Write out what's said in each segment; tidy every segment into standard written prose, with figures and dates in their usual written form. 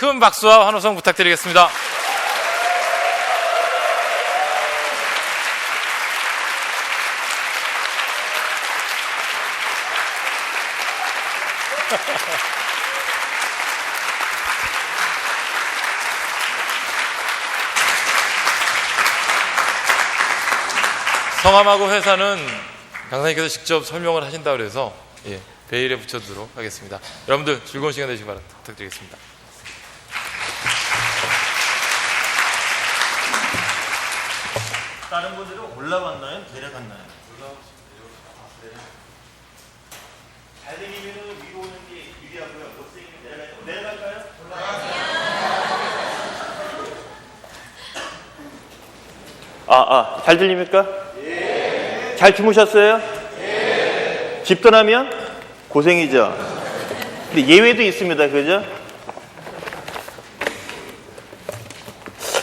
큰 박수와 환호성 부탁드리겠습니다. 성함하고 회사는 강사님께서 직접 설명을 하신다고 그래서 베일에 붙여두도록 하겠습니다. 여러분들 즐거운 시간 되시기 바랍니다. 부탁드리겠습니다. 다른 분들은 올라갔나요? 내려갔나요? 잘 되면 위로 오는 게 유리하고요. 못생기면 내려갈까요? 올라가요. 잘 들립니까? 예. 잘 주무셨어요? 예. 집 떠나면 고생이죠. 근데 예외도 있습니다. 그죠?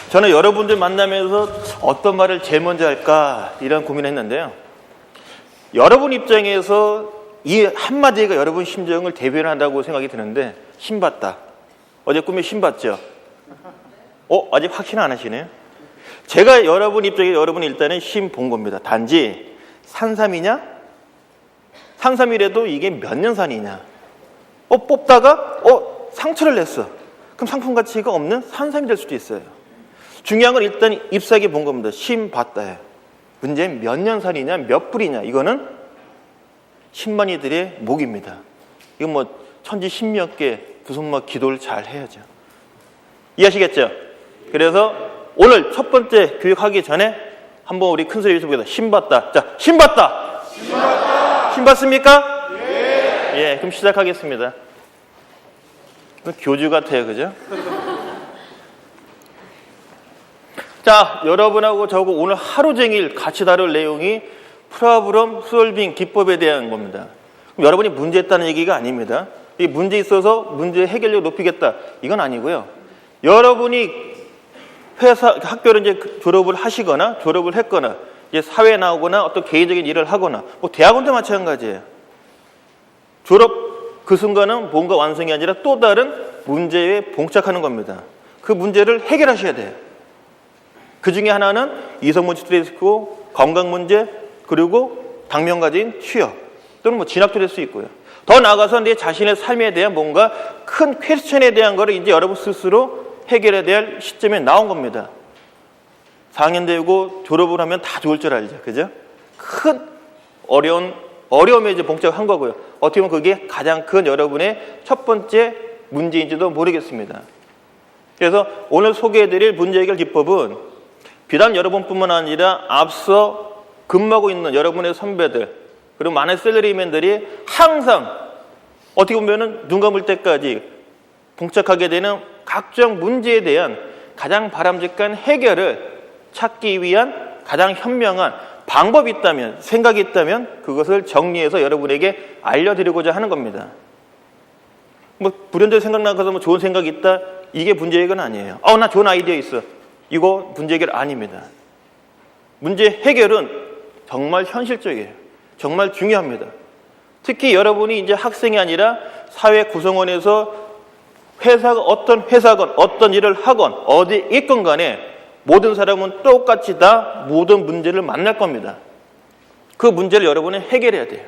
저는 여러분들 만나면서 어떤 말을 제일 먼저 할까 이런 고민을 했는데요. 여러분 입장에서 이 한마디가 여러분 심정을 대변한다고 생각이 드는데, 신봤다. 어제 꿈에 신봤죠? 아직 확신 안 하시네요? 제가 여러분 입장에 여러분이 일단은 신 본 겁니다. 단지 산삼이냐? 산삼이라도 이게 몇 년 산이냐? 뽑다가 상처를 냈어. 그럼 상품 가치가 없는 산삼이 될 수도 있어요. 중요한 건 일단 잎사귀 본 겁니다. 신 봤다에. 문제는 몇 년 산이냐, 몇 불이냐. 이거는 신만이들의 목입니다. 이건 뭐 천지 신명께 두 손 기도를 잘 해야죠. 이해하시겠죠? 그래서 오늘 첫 번째 교육하기 전에 한번 우리 큰 소리 외쳐보겠습니다. 신 봤다. 자, 신 봤다. 신 봤다. 신 봤습니까? 예. 그럼 시작하겠습니다. 교주 같아요, 그죠? 자, 여러분하고 저하고 오늘 하루 종일 같이 다룰 내용이 프로블럼 솔빙 기법에 대한 겁니다. 그럼 여러분이 문제했다는 얘기가 아닙니다. 이 문제 있어서 문제 해결력 높이겠다, 이건 아니고요. 여러분이 학교를 이제 졸업을 하시거나 졸업을 했거나 이제 사회에 나오거나 어떤 개인적인 일을 하거나 뭐 대학원도 마찬가지예요. 졸업 그 순간은 뭔가 완성이 아니라 또 다른 문제에 봉착하는 겁니다. 그 문제를 해결하셔야 돼요. 그 중에 하나는 이성문제 스트레스고 건강 문제, 그리고 당면 가진 취업 또는 뭐 진학도 될 수 있고요. 더 나아가서 내 자신의 삶에 대한 뭔가 큰 퀘스천에 대한 거를 이제 여러분 스스로 해결해야 될 시점에 나온 겁니다. 4학년 되고 졸업을 하면 다 좋을 줄 알죠. 그죠? 큰 어려움에 이제 봉착한 거고요. 어떻게 보면 그게 가장 큰 여러분의 첫 번째 문제인지도 모르겠습니다. 그래서 오늘 소개해드릴 문제 해결 기법은 비단 여러분뿐만 아니라 앞서 근무하고 있는 여러분의 선배들, 그리고 많은 셀러리맨들이 항상 어떻게 보면은 눈 감을 때까지 봉착하게 되는 각종 문제에 대한 가장 바람직한 해결을 찾기 위한 가장 현명한 방법이 있다면, 생각이 있다면 그것을 정리해서 여러분에게 알려드리고자 하는 겁니다. 뭐 불현듯 생각나서 뭐 좋은 생각이 있다, 이게 문제 해결은 아니에요. 나 좋은 아이디어 있어, 이거 문제 해결 아닙니다. 문제 해결은 정말 현실적이에요. 정말 중요합니다. 특히 여러분이 이제 학생이 아니라 사회 구성원에서 어떤 회사건 어떤 일을 하건 어디 있건 간에 모든 사람은 똑같이 다 모든 문제를 만날 겁니다. 그 문제를 여러분이 해결해야 돼요.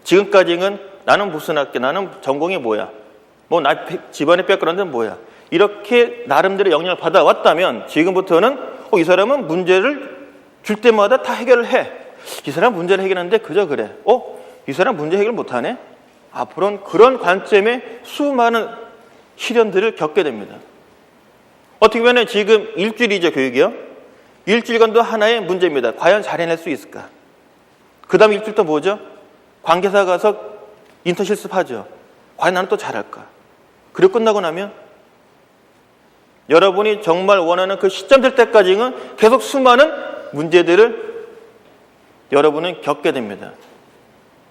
지금까지는 나는 무슨 학교, 나는 전공이 뭐야, 뭐 나 집안의 백그라운드는 뭐야, 이렇게 나름대로 영향을 받아왔다면 지금부터는 이 사람은 문제를 줄 때마다 다 해결을 해. 이 사람 문제를 해결하는데 그저 그래. 이 사람 문제 해결 못하네. 앞으로는 그런 관점의 수많은 시련들을 겪게 됩니다. 어떻게 보면 지금 일주일이죠, 교육이요. 일주일간도 하나의 문제입니다. 과연 잘 해낼 수 있을까? 그 다음 일주일 또 뭐죠? 관계사 가서 인턴 실습하죠. 과연 나는 또 잘할까? 그리고 끝나고 나면 여러분이 정말 원하는 그 시점 될 때까지는 계속 수많은 문제들을 여러분은 겪게 됩니다.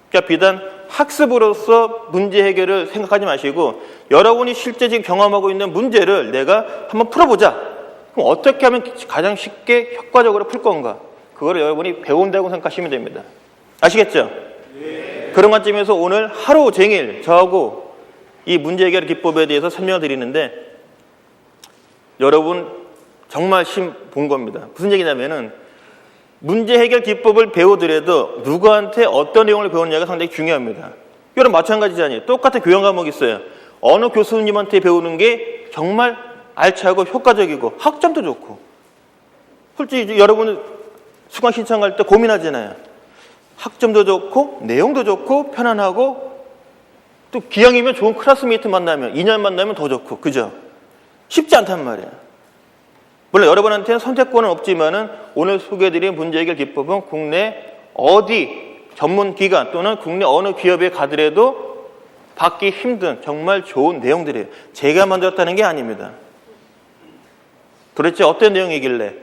그러니까 비단 학습으로서 문제 해결을 생각하지 마시고 여러분이 실제 지금 경험하고 있는 문제를 내가 한번 풀어보자. 그럼 어떻게 하면 가장 쉽게 효과적으로 풀 건가? 그거를 여러분이 배운다고 생각하시면 됩니다. 아시겠죠? 네. 그런 관점에서 오늘 하루 종일 저하고 이 문제 해결 기법에 대해서 설명을 드리는데 여러분 정말 본 겁니다. 무슨 얘기냐면은 문제 해결 기법을 배우더라도 누구한테 어떤 내용을 배우느냐가 상당히 중요합니다. 여러분 마찬가지잖아요. 똑같은 교양 과목이 있어요. 어느 교수님한테 배우는 게 정말 알차고 효과적이고 학점도 좋고 솔직히 여러분 수강 신청할 때 고민하잖아요. 학점도 좋고 내용도 좋고 편안하고 또 기왕이면 좋은 클래스메이트 만나면 2년 만나면 더 좋고 그죠? 쉽지 않단 말이에요. 물론 여러분한테는 선택권은 없지만은 오늘 소개해드린 문제 해결 기법은 국내 어디 전문기관 또는 국내 어느 기업에 가더라도 받기 힘든 정말 좋은 내용들이에요. 제가 만들었다는 게 아닙니다. 도대체 어떤 내용이길래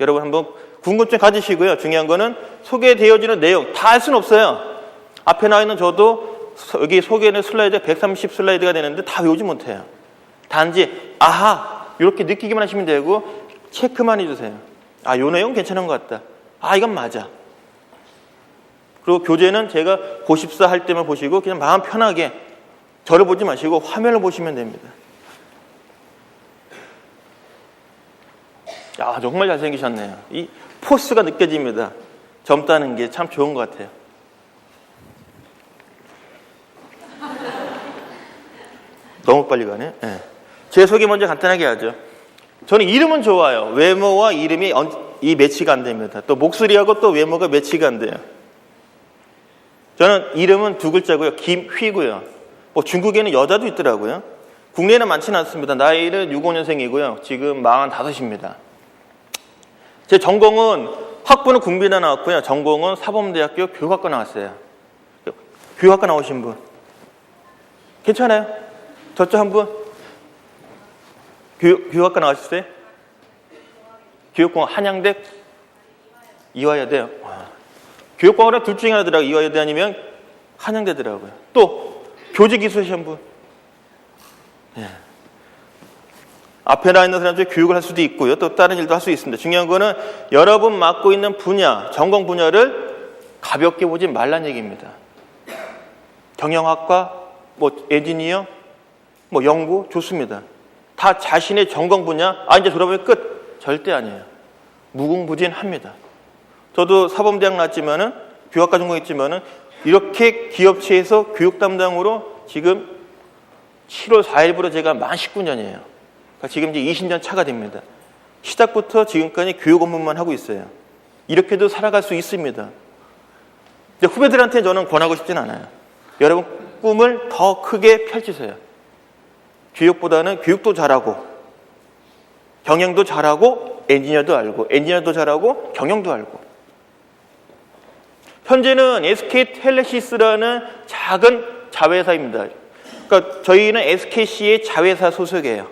여러분 한번 궁금증 가지시고요. 중요한 거는 소개되어지는 내용 다 할 수는 없어요. 앞에 나와 있는 저도 여기 소개하는 슬라이드 130 슬라이드가 되는데 다 외우지 못해요. 단지 아하 이렇게 느끼기만 하시면 되고 체크만 해주세요. 아, 요 내용 괜찮은 것 같다. 아, 이건 맞아. 그리고 교재는 제가 고십사 할 때만 보시고 그냥 마음 편하게 저를 보지 마시고 화면을 보시면 됩니다. 야, 정말 잘생기셨네요. 이 포스가 느껴집니다. 젊다는 게 참 좋은 것 같아요. 너무 빨리 가네. 네. 제 소개 먼저 간단하게 하죠. 저는 이름은 좋아요. 외모와 이름이 이 매치가 안 됩니다. 또 목소리하고 또 외모가 매치가 안 돼요. 저는 이름은 두 글자고요. 김휘고요. 뭐 중국에는 여자도 있더라고요. 국내에는 많지는 않습니다. 나이는 65년생이고요. 지금 45입니다. 제 전공은 학부는 국민대 나왔고요. 전공은 사범대학교 교육학과 나왔어요. 교육학과 나오신 분 괜찮아요? 저쪽 한 분? 교육학과 나왔어요? 교육공학 한양대? 이화여대요. 교육공학은 둘 중에 하나더라고요. 이화여대 아니면 한양대더라고요. 또 교직이수하신 분? 예. 앞에 나와 있는 사람 중에 교육을 할 수도 있고요. 또 다른 일도 할 수 있습니다. 중요한 거는 여러분 맡고 있는 분야, 전공 분야를 가볍게 보지 말란 얘기입니다. 경영학과, 뭐 엔지니어, 뭐 연구 좋습니다. 다 자신의 전공 분야, 이제 졸업하면 끝. 절대 아니에요. 무궁무진합니다. 저도 사범대학 나왔지만은 교육학과 전공했지만은 이렇게 기업체에서 교육 담당으로 지금 7월 4일부로 제가 만 19년이에요. 그러니까 지금 이제 20년 차가 됩니다. 시작부터 지금까지 교육 업무만 하고 있어요. 이렇게도 살아갈 수 있습니다. 이제 후배들한테 저는 권하고 싶진 않아요. 여러분 꿈을 더 크게 펼치세요. 교육보다는 교육도 잘하고 경영도 잘하고 엔지니어도 알고 엔지니어도 잘하고 경영도 알고 현재는 SK텔레시스라는 작은 자회사입니다. 그러니까 저희는 SKC의 자회사 소속이에요.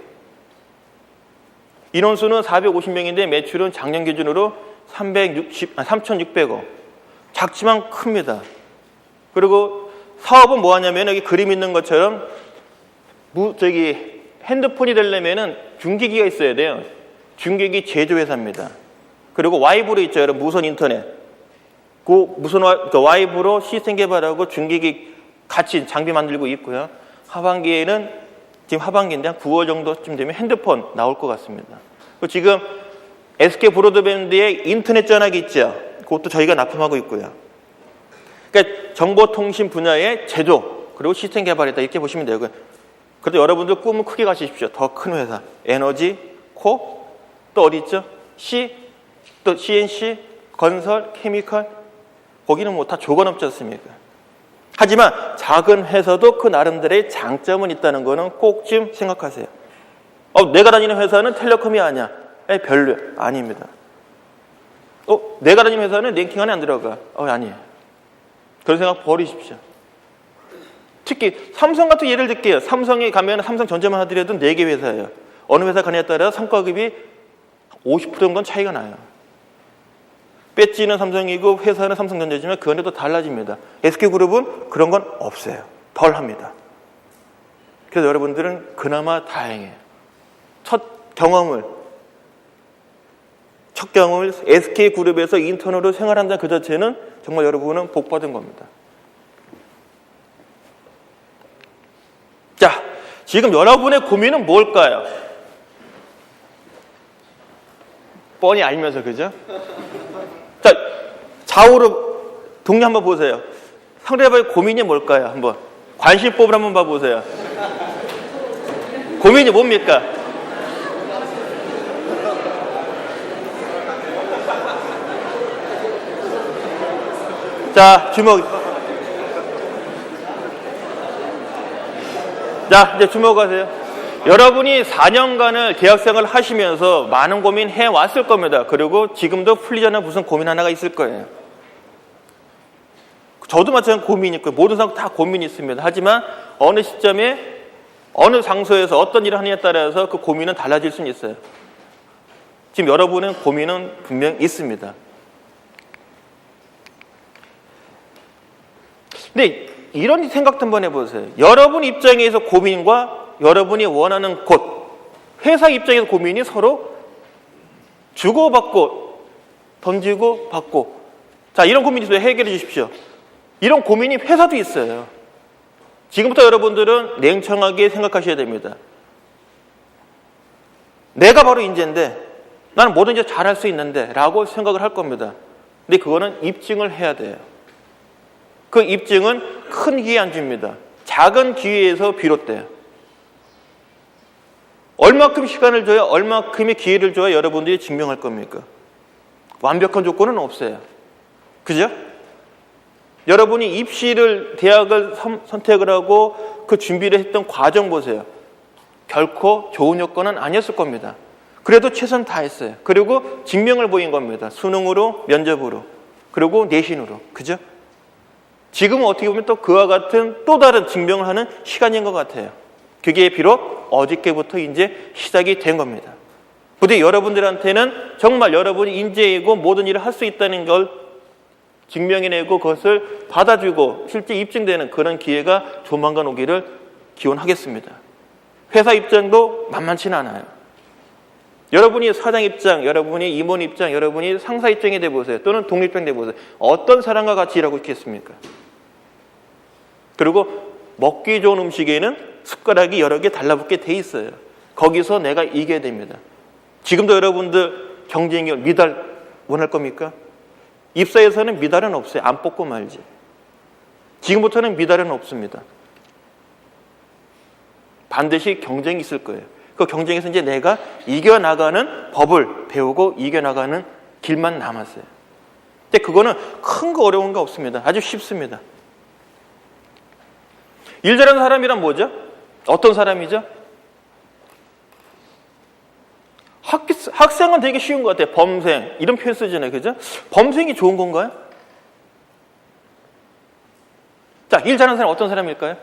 인원수는 450명인데 매출은 작년 기준으로 3,600억. 작지만 큽니다. 그리고 사업은 뭐 하냐면 여기 그림 있는 것처럼 핸드폰이 되려면은 중계기가 있어야 돼요. 중계기 제조회사입니다. 그리고 와이브로 있죠. 여러분 무선 인터넷. 그 와이브로 시스템 개발하고 중계기 같이 장비 만들고 있고요. 하반기에는 지금 하반기인데 한 9월 정도쯤 되면 핸드폰 나올 것 같습니다. 지금 SK 브로드밴드의 인터넷 전화기 있죠. 그것도 저희가 납품하고 있고요. 그러니까 정보통신 분야의 제조 그리고 시스템 개발이다 이렇게 보시면 되고요. 그래도 여러분들 꿈은 크게 가시십시오. 더 큰 회사 에너지, 코, 또 어디 있죠? 또 CNC, 건설, 케미컬 거기는 뭐 다 조건 없지 않습니까? 하지만 작은 회사도 그 나름대로의 장점은 있다는 거는 꼭 좀 생각하세요. 내가 다니는 회사는 텔레콤이 아니야. 별로야. 아닙니다. 내가 다니는 회사는 랭킹 안에 안 들어가. 아니에요. 그런 생각 버리십시오. 특히 삼성 같은 예를 들게요. 삼성에 가면 삼성전자만 하더라도 4개 회사예요. 어느 회사 가냐에 따라 성과급이 50% 정도는 차이가 나요. 배지는 삼성이고 회사는 삼성전자지만 그 안에도 달라집니다. SK그룹은 그런 건 없어요. 덜 합니다. 그래서 여러분들은 그나마 다행이에요. 첫 경험을 SK그룹에서 인턴으로 생활한다는 그 자체는 정말 여러분은 복 받은 겁니다. 자, 지금 여러분의 고민은 뭘까요? 뻔히 알면서, 그죠? 자, 좌우로 동네 한번 보세요. 상대방의 고민이 뭘까요? 한번 관심법을 한번 봐보세요. 고민이 뭡니까? 자, 주목. 자, 이제 주목하세요. 여러분이 4년간을 대학생활을 하시면서 많은 고민 해왔을 겁니다. 그리고 지금도 풀리지 않는 무슨 고민 하나가 있을 거예요. 저도 마찬가지로 고민이 있고 모든 사람 다 고민이 있습니다. 하지만 어느 시점에 어느 장소에서 어떤 일을 하느냐에 따라서 그 고민은 달라질 수는 있어요. 지금 여러분의 고민은 분명 있습니다. 근데 이런 생각도 한번 해보세요. 여러분 입장에서 고민과 여러분이 원하는 곳, 회사 입장에서 고민이 서로 주고받고 던지고 받고, 자, 이런 고민이 있어요. 해결해 주십시오. 이런 고민이 회사도 있어요. 지금부터 여러분들은 냉정하게 생각하셔야 됩니다. 내가 바로 인재인데 나는 뭐든지 잘할 수 있는데 라고 생각을 할 겁니다. 근데 그거는 입증을 해야 돼요. 그 입증은 큰 기회 안 줍니다. 작은 기회에서 비롯돼요. 얼마큼 시간을 줘야, 얼마큼의 기회를 줘야 여러분들이 증명할 겁니까? 완벽한 조건은 없어요. 그죠? 여러분이 입시를, 대학을 선택을 하고 그 준비를 했던 과정 보세요. 결코 좋은 여건은 아니었을 겁니다. 그래도 최선 다했어요. 그리고 증명을 보인 겁니다. 수능으로, 면접으로, 그리고 내신으로. 그죠? 지금은 어떻게 보면 또 그와 같은 또 다른 증명을 하는 시간인 것 같아요. 그게 비록 어저께부터 이제 시작이 된 겁니다. 부디 여러분들한테는 정말 여러분이 인재이고 모든 일을 할 수 있다는 걸 증명해내고 그것을 받아주고 실제 입증되는 그런 기회가 조만간 오기를 기원하겠습니다. 회사 입장도 만만치는 않아요. 여러분이 사장 입장, 여러분이 임원 입장, 여러분이 상사 입장에 대보세요. 또는 동료 입장에 대보세요. 어떤 사람과 같이 일하고 있겠습니까? 그리고 먹기 좋은 음식에는 숟가락이 여러 개 달라붙게 돼 있어요. 거기서 내가 이겨야 됩니다. 지금도 여러분들 경쟁력 미달 원할 겁니까? 입사에서는 미달은 없어요. 안 뽑고 말지. 지금부터는 미달은 없습니다. 반드시 경쟁이 있을 거예요. 그 경쟁에서 이제 내가 이겨나가는 법을 배우고 이겨나가는 길만 남았어요. 근데 그거는 큰 거 어려운 거 없습니다. 아주 쉽습니다. 일 잘하는 사람이란 뭐죠? 어떤 사람이죠? 학생은 되게 쉬운 것 같아요. 범생. 이런 표현 쓰잖아요. 그죠? 범생이 좋은 건가요? 자, 일 잘하는 사람 어떤 사람일까요?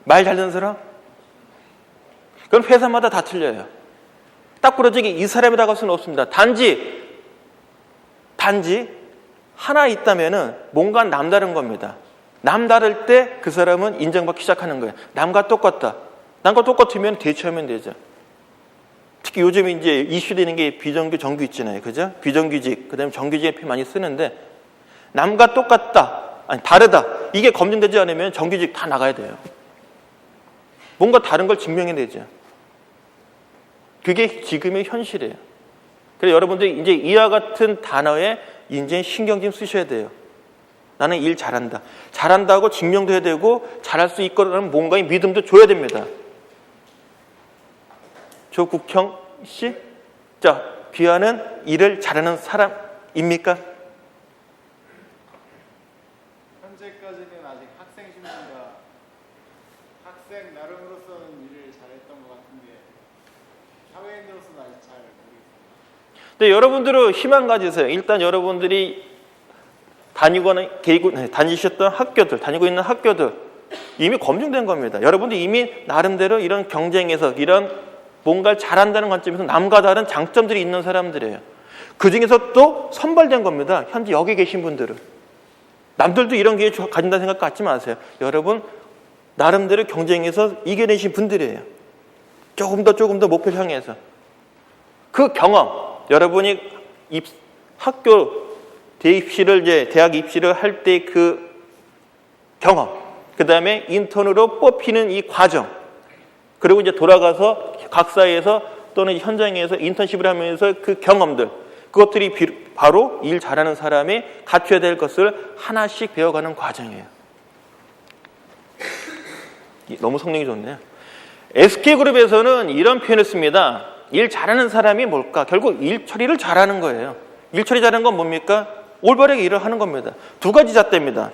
말 잘 듣는 사람? 그건 회사마다 다 틀려요. 딱 부러지게 이 사람이라고 할 수는 없습니다. 단지 하나 있다면은 뭔가 남다른 겁니다. 남다를 때 그 사람은 인정받기 시작하는 거예요. 남과 똑같다. 남과 똑같으면 대처하면 되죠. 특히 요즘 이제 이슈되는 게 비정규, 정규 있잖아요. 그죠? 비정규직, 그 다음에 정규직에 많이 쓰는데, 남과 똑같다, 아니, 다르다. 이게 검증되지 않으면 정규직 다 나가야 돼요. 뭔가 다른 걸 증명해야 되죠. 그게 지금의 현실이에요. 그래서 여러분들이 이제 이와 같은 단어에 이제 신경 좀 쓰셔야 돼요. 나는 일 잘한다. 잘한다고 증명도 해야 되고, 잘할 수 있거라는 뭔가의 믿음도 줘야 됩니다. 조국형 씨? 자, 귀하는 일을 잘하는 사람입니까? 현재까지는 아직 학생이십니다. 학생 나름으로서는 일을 잘했던 것 같은데 사회인으로서는 아직 잘 모르겠습니다. 네, 여러분들은 희망 가지세요. 일단 여러분들이 다니셨던 학교들, 다니고 있는 학교들 이미 검증된 겁니다. 여러분들이 이미 나름대로 이런 경쟁에서 이런 뭔가를 잘한다는 관점에서 남과 다른 장점들이 있는 사람들이에요. 그 중에서 또 선발된 겁니다. 현재 여기 계신 분들은. 남들도 이런 기회 가진다는 생각 갖지 마세요. 여러분 나름대로 경쟁에서 이겨내신 분들이에요. 조금 더 목표를 향해서. 그 경험, 여러분이 학교 대입시를 이제 대학 입시를 할 때 그 경험, 그 다음에 인턴으로 뽑히는 이 과정, 그리고 이제 돌아가서 각사에서 또는 현장에서 인턴십을 하면서 그 경험들, 그것들이 바로 일 잘하는 사람이 갖춰야 될 것을 하나씩 배워가는 과정이에요. 너무 성능이 좋네요. SK그룹에서는 이런 표현을 씁니다. 일 잘하는 사람이 뭘까? 결국 일 처리를 잘하는 거예요. 일 처리 잘하는 건 뭡니까? 올바르게 일을 하는 겁니다. 두 가지 잣대입니다.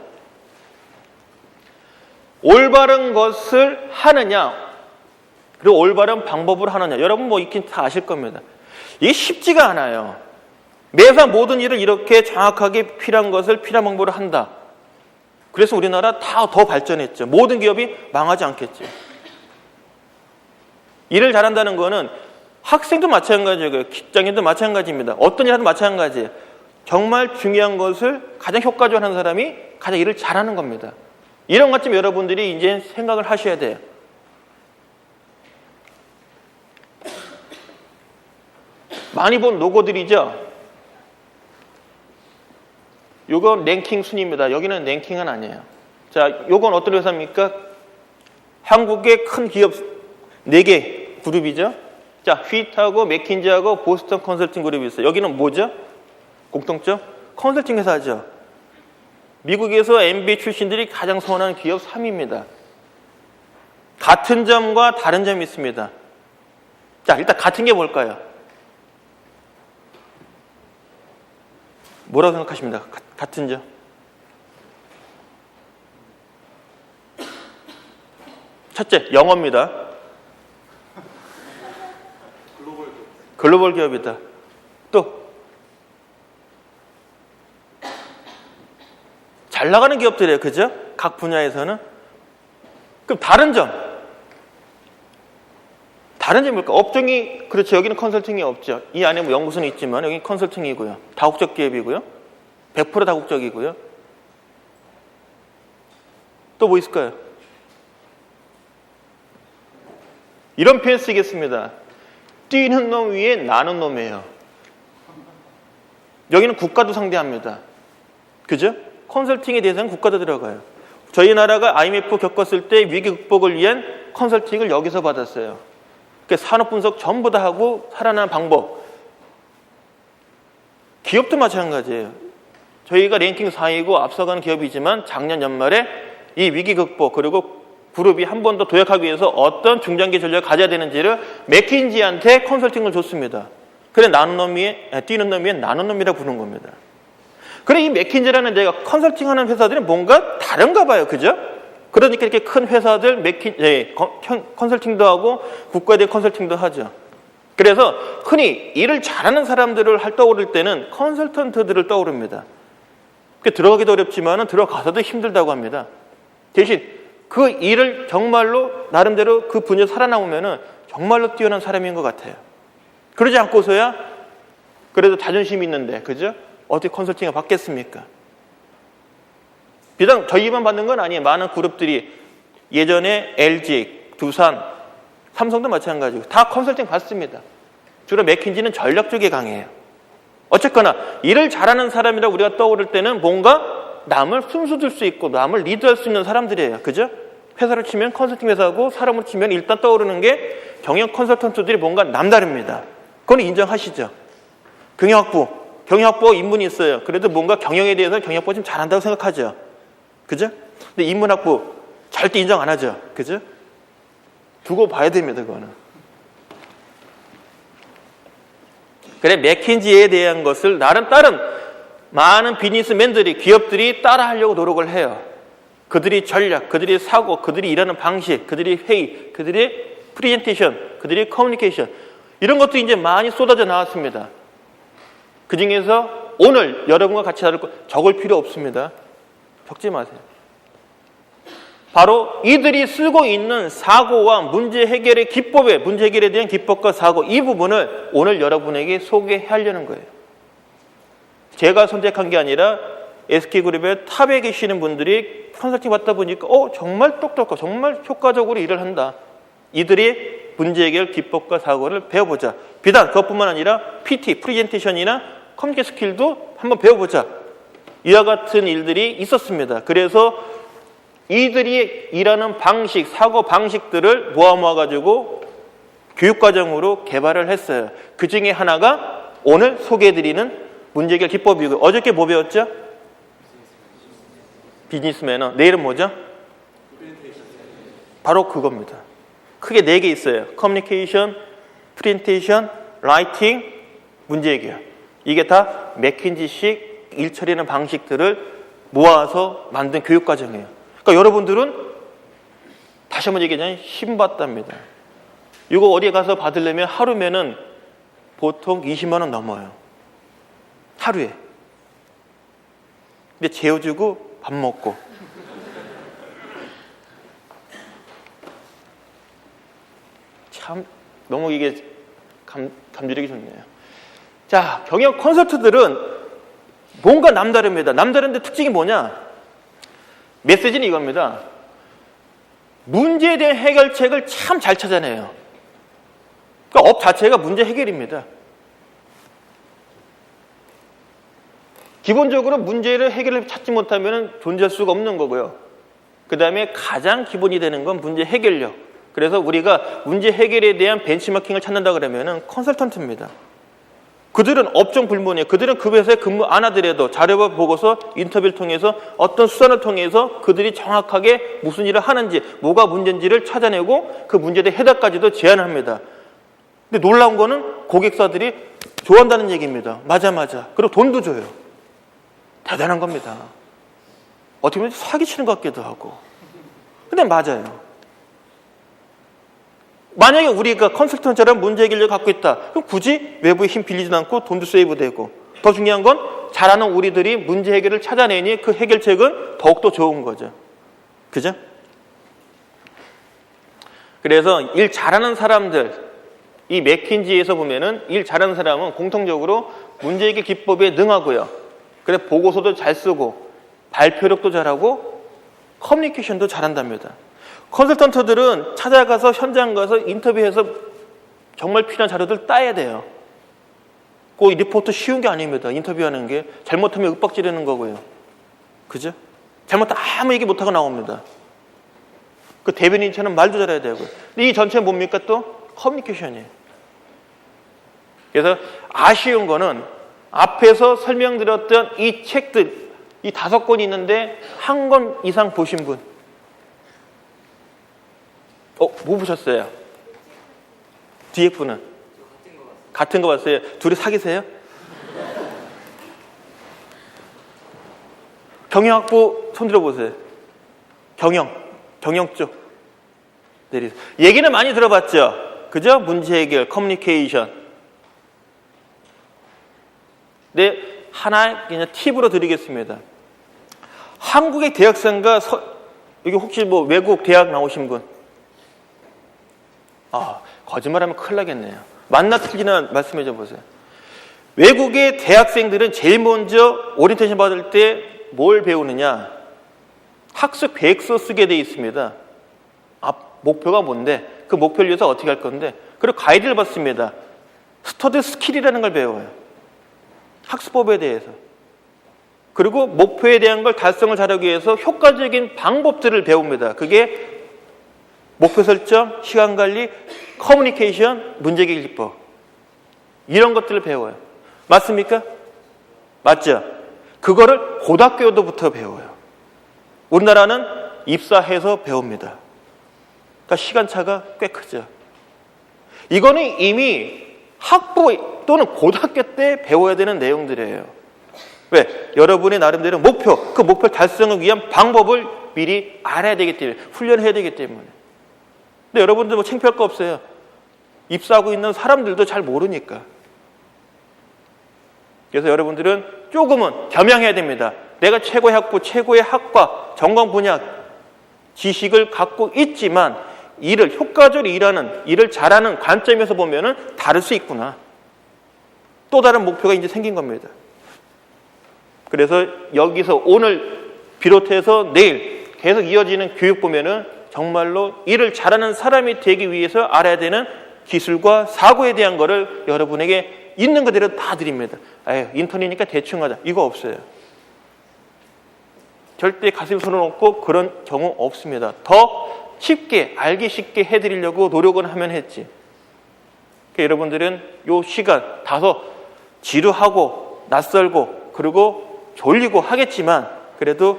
올바른 것을 하느냐, 그리고 올바른 방법으로 하느냐. 여러분 뭐 익힌 다 아실 겁니다. 이게 쉽지가 않아요. 매사 모든 일을 이렇게 정확하게 필요한 것을 필요한 방법으로 한다. 그래서 우리나라 다 더 발전했죠. 모든 기업이 망하지 않겠죠. 일을 잘한다는 거는 학생도 마찬가지고요. 직장인도 마찬가지입니다. 어떤 일 하든 마찬가지예요. 정말 중요한 것을 가장 효과적으로 하는 사람이 가장 일을 잘하는 겁니다. 이런 것쯤 여러분들이 이제 생각을 하셔야 돼요. 많이 본 로고들이죠. 요건 랭킹 순위입니다. 여기는 랭킹은 아니에요. 자, 요건 어떤 회사입니까? 한국의 큰 기업 4개 그룹이죠. 자, 휘트하고 맥킨지하고 보스턴 컨설팅 그룹이 있어요. 여기는 뭐죠? 공통점? 컨설팅 회사죠. 미국에서 MBA 출신들이 가장 선호하는 기업 3위입니다. 같은 점과 다른 점이 있습니다. 자, 일단 같은 게 뭘까요? 뭐라고 생각하십니까? 같은 점. 첫째, 영어입니다. 글로벌 기업이다. 또 잘 나가는 기업들이에요. 그죠? 각 분야에서는. 그럼 다른 점. 다른 점이 뭘까? 업종이, 그렇죠. 여기는 컨설팅이 없죠. 이 안에 뭐 연구소는 있지만 여기는 컨설팅이고요. 다국적 기업이고요. 100% 다국적이고요. 또 뭐 있을까요? 이런 표현 쓰겠습니다. 뛰는 놈 위에 나는 놈이에요. 여기는 국가도 상대합니다. 그죠? 컨설팅에 대해서는 국가도 들어가요. 저희 나라가 IMF 겪었을 때 위기 극복을 위한 컨설팅을 여기서 받았어요. 그러니까 산업 분석 전부 다 하고 살아나는 방법. 기업도 마찬가지예요. 저희가 랭킹 4위고 앞서가는 기업이지만 작년 연말에 이 위기 극복 그리고 그룹이 한 번 더 도약하기 위해서 어떤 중장기 전략을 가져야 되는지를 맥킨지한테 컨설팅을 줬습니다. 그래 나는 놈 위에, 뛰는 놈 위에 나는 놈이라 부르는 겁니다. 그래 이 맥킨지라는 데가 컨설팅하는 회사들은 뭔가 다른가 봐요. 그죠? 그러니까 이렇게 큰 회사들 컨설팅도 하고 국가대 컨설팅도 하죠. 그래서 흔히 일을 잘하는 사람들을 떠오를 때는 컨설턴트들을 떠오릅니다. 들어가기도 어렵지만 들어가서도 힘들다고 합니다. 대신 그 일을 정말로 나름대로 그 분야에서 살아남으면 정말로 뛰어난 사람인 것 같아요. 그러지 않고서야 그래도 자존심이 있는데 그죠? 어떻게 컨설팅을 받겠습니까? 비단 저희만 받는 건 아니에요. 많은 그룹들이 예전에 LG, 두산, 삼성도 마찬가지고 다 컨설팅 받습니다. 주로 맥킨지는 전략 쪽에 강해요. 어쨌거나 일을 잘하는 사람이라고 우리가 떠오를 때는 뭔가 남을 순수들 수 있고 남을 리드할 수 있는 사람들이에요. 그죠? 회사를 치면 컨설팅 회사고 사람으로 치면 일단 떠오르는 게 경영 컨설턴트들이 뭔가 남다릅니다. 그건 인정하시죠? 경영학부 인문이 있어요. 그래도 뭔가 경영에 대해서 경영학부 좀 잘한다고 생각하죠. 그죠? 근데 인문학부 절대 인정 안 하죠. 그죠? 두고 봐야 됩니다. 그거는. 그래 맥킨지에 대한 것을 다른 많은 비즈니스맨들이 기업들이 따라하려고 노력을 해요. 그들이 전략, 그들이 사고, 그들이 일하는 방식, 그들이 회의, 그들이 프레젠테이션, 그들이 커뮤니케이션 이런 것도 이제 많이 쏟아져 나왔습니다. 그 중에서 오늘 여러분과 같이 다룰 거 적을 필요 없습니다. 적지 마세요. 바로 이들이 쓰고 있는 사고와 문제 해결의 기법에 문제 해결에 대한 기법과 사고 이 부분을 오늘 여러분에게 소개하려는 거예요. 제가 선택한 게 아니라 SK그룹의 탑에 계시는 분들이 컨설팅 받다 보니까 정말 똑똑하고 정말 효과적으로 일을 한다. 이들이 문제 해결 기법과 사고를 배워보자. 비단 그것뿐만 아니라 PT, 프레젠테이션이나 커뮤니케이션 스킬도 한번 배워보자. 이와 같은 일들이 있었습니다. 그래서 이들이 일하는 방식, 사고 방식들을 모아가지고 교육과정으로 개발을 했어요. 그 중에 하나가 오늘 소개해드리는 문제해결 기법이고, 어저께 뭐 배웠죠? 비즈니스 매너. 내일은 뭐죠? 바로 그겁니다. 크게 4개 있어요. 커뮤니케이션, 프레젠테이션, 라이팅, 문제해결. 이게 다 맥킨지식 일 처리하는 방식들을 모아서 만든 교육과정이에요. 그러니까 여러분들은 다시 한번 얘기하자면 힘받답니다. 이거 어디에 가서 받으려면 하루면은 보통 20만 원 넘어요. 하루에. 근데 재워주고 밥 먹고. 참 너무 이게 감지력이 좋네요. 자, 경영 컨설턴트들은 뭔가 남다릅니다. 남다른데 특징이 뭐냐? 메시지는 이겁니다. 문제에 대한 해결책을 참 잘 찾아내요. 그러니까 업 자체가 문제 해결입니다. 기본적으로 문제를 해결을 찾지 못하면 존재할 수가 없는 거고요. 그 다음에 가장 기본이 되는 건 문제 해결력. 그래서 우리가 문제 해결에 대한 벤치마킹을 찾는다 그러면 컨설턴트입니다. 그들은 업종 불문이에요. 그들은 그 회사에 근무 안 하더라도 자료와 보고서 인터뷰를 통해서 어떤 수단을 통해서 그들이 정확하게 무슨 일을 하는지, 뭐가 문제인지를 찾아내고 그 문제에 대해 해답까지도 제안을 합니다. 근데 놀라운 거는 고객사들이 좋아한다는 얘기입니다. 맞아. 그리고 돈도 줘요. 대단한 겁니다. 어떻게 보면 사기치는 것 같기도 하고. 근데 맞아요. 만약에 우리가 컨설턴트처럼 문제 해결력을 갖고 있다. 그럼 굳이 외부에 힘 빌리지도 않고 돈도 세이브되고, 더 중요한 건 잘하는 우리들이 문제 해결을 찾아내니 그 해결책은 더욱더 좋은 거죠. 그죠? 그래서 일 잘하는 사람들, 이 맥킨지에서 보면은 일 잘하는 사람은 공통적으로 문제 해결 기법에 능하고요. 그래 보고서도 잘 쓰고 발표력도 잘하고 커뮤니케이션도 잘한답니다. 컨설턴트들은 찾아가서 현장 가서 인터뷰해서 정말 필요한 자료들 따야 돼요. 그 리포트 쉬운 게 아닙니다. 인터뷰하는 게 잘못하면 윽박지르는 거고요. 그죠? 잘못하면 아무 얘기 못하고 나옵니다. 그 대변인처럼 말도 잘해야 되고요. 근데 이 전체는 뭡니까 또? 커뮤니케이션이에요. 그래서 아쉬운 거는 앞에서 설명드렸던 이 책들, 이 5권이 있는데 한 권 이상 보신 분? 뭐 보셨어요? 뒤에 분은? 같은 거 봤어요. 둘이 사귀세요? 경영학부 손 들어보세요. 경영 쪽. 내리세요. 얘기는 많이 들어봤죠? 그죠? 문제 해결, 커뮤니케이션. 네, 하나 그냥 팁으로 드리겠습니다. 한국의 대학생과 여기 혹시 뭐 외국 대학 나오신 분? 거짓말하면 큰일 나겠네요. 맞나 틀리나 말씀해 줘 보세요. 외국의 대학생들은 제일 먼저 오리엔테이션 받을 때 뭘 배우느냐? 학습 계획서 쓰게 돼 있습니다. 목표가 뭔데? 그 목표를 위해서 어떻게 할 건데? 그리고 가이드를 받습니다. 스터디 스킬이라는 걸 배워요. 학습법에 대해서. 그리고 목표에 대한 걸 달성을 잘하기 위해서 효과적인 방법들을 배웁니다. 그게 목표 설정, 시간 관리, 커뮤니케이션, 문제 해결 기법. 이런 것들을 배워요. 맞습니까? 맞죠? 그거를 고등학교부터 배워요. 우리나라는 입사해서 배웁니다. 그러니까 시간차가 꽤 크죠. 이거는 이미 학부 또는 고등학교 때 배워야 되는 내용들이에요. 왜? 여러분의 나름대로 그 목표 달성을 위한 방법을 미리 알아야 되기 때문에, 훈련해야 되기 때문에. 근데 여러분들 뭐 창피할 거 없어요. 입사하고 있는 사람들도 잘 모르니까. 그래서 여러분들은 조금은 겸양해야 됩니다. 내가 최고의 학부, 최고의 학과, 전공 분야 지식을 갖고 있지만 일을 효과적으로 일을 잘하는 관점에서 보면은 다를 수 있구나. 또 다른 목표가 이제 생긴 겁니다. 그래서 여기서 오늘 비롯해서 내일 계속 이어지는 교육 보면은 정말로 일을 잘하는 사람이 되기 위해서 알아야 되는 기술과 사고에 대한 거를 여러분에게 있는 그대로 다 드립니다. 인턴이니까 대충 하자. 이거 없어요. 절대 가슴에 손을 얹고 그런 경우 없습니다. 더 쉽게 알기 쉽게 해드리려고 노력은 하면 했지. 그러니까 여러분들은 요 시간 다소 지루하고 낯설고 그리고 졸리고 하겠지만 그래도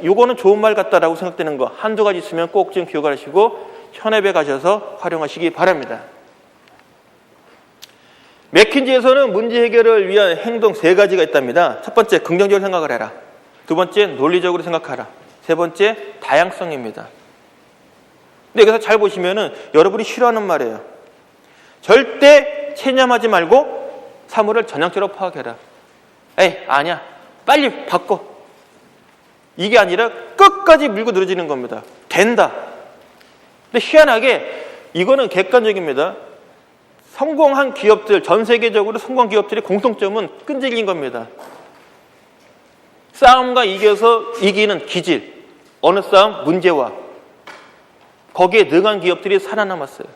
요거는 좋은 말 같다라고 생각되는 거 한두 가지 있으면 꼭 좀 기억하시고 현업에 가셔서 활용하시기 바랍니다. 맥킨지에서는 문제 해결을 위한 행동 3가지가 있답니다. 첫 번째, 긍정적으로 생각을 해라. 두 번째, 논리적으로 생각하라. 세 번째, 다양성입니다. 근데 여기서 잘 보시면은 여러분이 싫어하는 말이에요. 절대 체념하지 말고 사물을 전향적으로 파악해라. 에이, 아니야. 빨리 바꿔. 이게 아니라 끝까지 밀고 늘어지는 겁니다. 된다. 근데 희한하게 이거는 객관적입니다. 성공한 기업들, 전 세계적으로 성공한 기업들의 공통점은 끈질긴 겁니다. 싸움과 이겨서 이기는 기질, 어느 싸움? 문제와. 거기에 능한 기업들이 살아남았어요.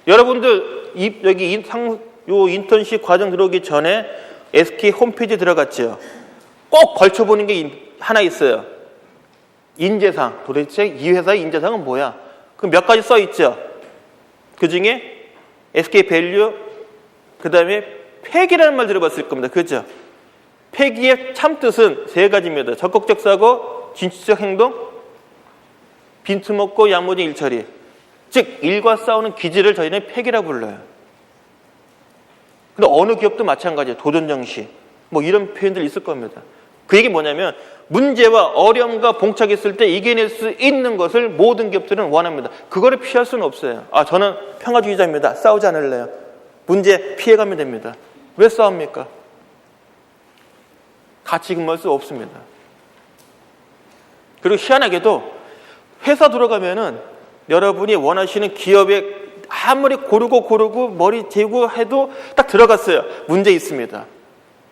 여러분들 여기 요 인턴십 과정 들어오기 전에 SK 홈페이지 들어갔죠. 꼭 걸쳐보는 게 하나 있어요. 인재상. 도대체 이 회사의 인재상은 뭐야? 그 몇 가지 써 있죠. 그 중에 SK 밸류, 그 다음에 폐기라는 말 들어봤을 겁니다. 그죠? 폐기의 참뜻은 3가지입니다. 적극적 사고, 진취적 행동, 빈틈없고 야무진 일처리. 즉 일과 싸우는 기질을 저희는 폐기라고 불러요. 근데 어느 기업도 마찬가지예요. 도전정시 뭐 이런 표현들이 있을 겁니다. 그 얘기 뭐냐면 문제와 어려움과 봉착했을 때 이겨낼 수 있는 것을 모든 기업들은 원합니다. 그거를 피할 수는 없어요. 저는 평화주의자입니다. 싸우지 않을래요. 문제 피해가면 됩니다. 왜 싸웁니까? 같이 근무할 수 없습니다. 그리고 희한하게도 회사 들어가면은 여러분이 원하시는 기업에 아무리 고르고 머리 재고 해도 딱 들어갔어요. 문제 있습니다.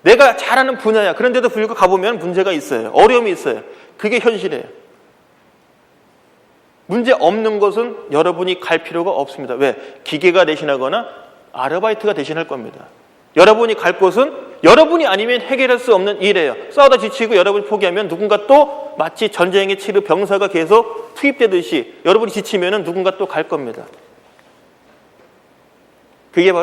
내가 잘하는 분야야. 그런데도 불구하고 가보면 문제가 있어요. 어려움이 있어요. 그게 현실이에요. 문제 없는 것은 여러분이 갈 필요가 없습니다. 왜? 기계가 대신하거나 아르바이트가 대신할 겁니다. 여러분이 갈 곳은 여러분이 아니면 해결할 수 없는 일이에요. 싸우다 지치고 여러분이 포기하면 누군가 또 마치 전쟁에 치르 병사가 계속 투입되듯이 여러분이 지치면 누군가 또 갈 겁니다. 그게 바로